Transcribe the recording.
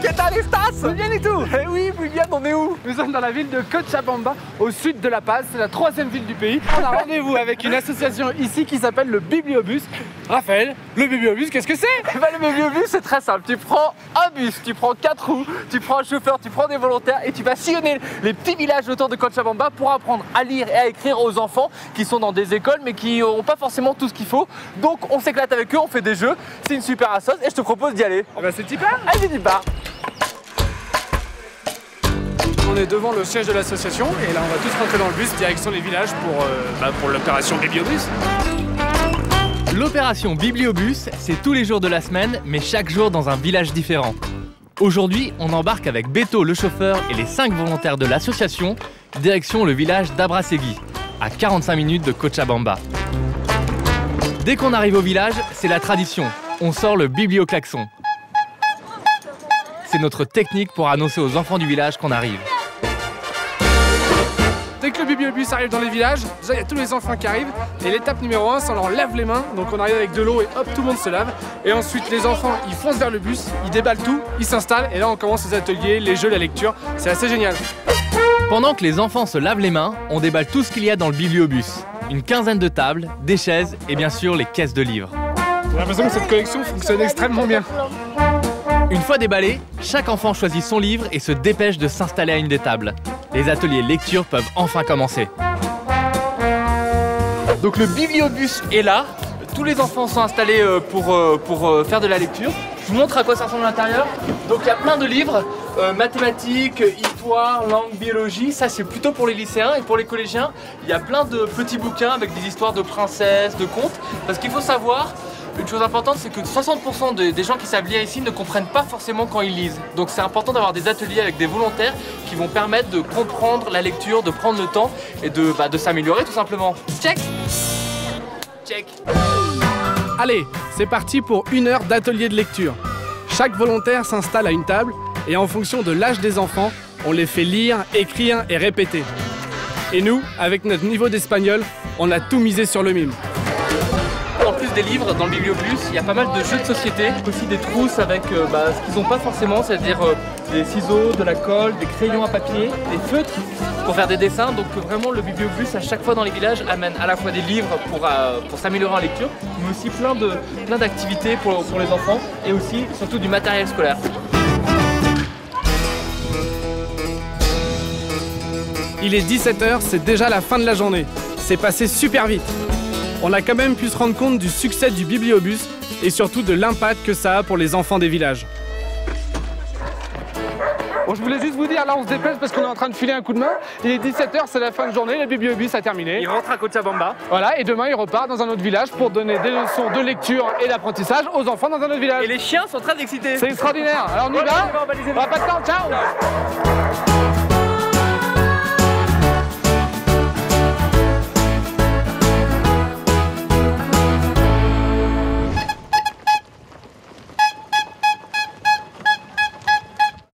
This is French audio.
¿Qué tal estás? Muy bien et tout? Eh oui, muy bien, on est où? Nous sommes dans la ville de Cochabamba, au sud de La Paz. C'est la 3e ville du pays. On a rendez-vous avec une association ici qui s'appelle le Bibliobus. Raphaël, le Bibliobus, qu'est-ce que c'est? Le Bibliobus, c'est très simple. Tu prends un bus, tu prends 4 roues, tu prends un chauffeur, tu prends des volontaires et tu vas sillonner les petits villages autour de Cochabamba pour apprendre à lire et à écrire aux enfants qui sont dans des écoles mais qui n'ont pas forcément tout ce qu'il faut. Donc on s'éclate avec eux, on fait des jeux. C'est une super assos et je te propose d'y aller. Bah c'est super. Allez, dis pas. On est devant le siège de l'association et là on va tous rentrer dans le bus direction les villages pour l'opération Bibliobus. L'opération Bibliobus, c'est tous les jours de la semaine, mais chaque jour dans un village différent. Aujourd'hui, on embarque avec Beto le chauffeur et les 5 volontaires de l'association, direction le village d'Abrasegui, à 45 minutes de Cochabamba. Dès qu'on arrive au village, c'est la tradition, on sort le biblio-klaxon. C'est notre technique pour annoncer aux enfants du village qu'on arrive. Dès que le Bibliobus arrive dans les villages, déjà il y a tous les enfants qui arrivent et l'étape numéro 1 c'est on leur lave les mains, donc on arrive avec de l'eau et hop tout le monde se lave et ensuite les enfants ils foncent vers le bus, ils déballent tout, ils s'installent et là on commence les ateliers, les jeux, la lecture, c'est assez génial. Pendant que les enfants se lavent les mains, on déballe tout ce qu'il y a dans le Bibliobus. Une quinzaine de tables, des chaises et bien sûr les caisses de livres. J'ai l'impression que cette collection fonctionne extrêmement bien. Une fois déballé, chaque enfant choisit son livre et se dépêche de s'installer à une des tables. Les ateliers lecture peuvent enfin commencer. Donc le bibliobus est là, tous les enfants sont installés pour faire de la lecture. Je vous montre à quoi ça ressemble à l'intérieur. Donc il y a plein de livres, mathématiques, histoire, langue, biologie. Ça c'est plutôt pour les lycéens et pour les collégiens. Il y a plein de petits bouquins avec des histoires de princesses, de contes. Parce qu'il faut savoir, une chose importante, c'est que 60% des gens qui savent lire ici ne comprennent pas forcément quand ils lisent. Donc c'est important d'avoir des ateliers avec des volontaires qui vont permettre de comprendre la lecture, de prendre le temps et de s'améliorer tout simplement. Check. Check. Allez, c'est parti pour 1 heure d'atelier de lecture. Chaque volontaire s'installe à une table et en fonction de l'âge des enfants, on les fait lire, écrire et répéter. Et nous, avec notre niveau d'espagnol, on a tout misé sur le mime. En plus des livres, dans le Bibliobus, il y a pas mal de jeux de société, aussi des trousses avec ce qu'ils n'ont pas forcément, c'est-à-dire des ciseaux, de la colle, des crayons à papier, des feutres pour faire des dessins. Donc vraiment le Bibliobus à chaque fois dans les villages amène à la fois des livres pour s'améliorer en lecture, mais aussi plein d'activités pour les enfants et aussi surtout du matériel scolaire. Il est 17 h, c'est déjà la fin de la journée. C'est passé super vite. On a quand même pu se rendre compte du succès du Bibliobus et surtout de l'impact que ça a pour les enfants des villages. Bon, je voulais juste vous dire, là on se dépêche parce qu'on est en train de filer un coup de main. Il est 17 h, c'est la fin de journée, le Bibliobus a terminé. Il rentre à Cochabamba. Voilà, et demain il repart dans un autre village pour donner des leçons de lecture et d'apprentissage aux enfants dans un autre village. Et les chiens sont très excités. C'est extraordinaire. Alors on y va. On va pas de temps, ciao.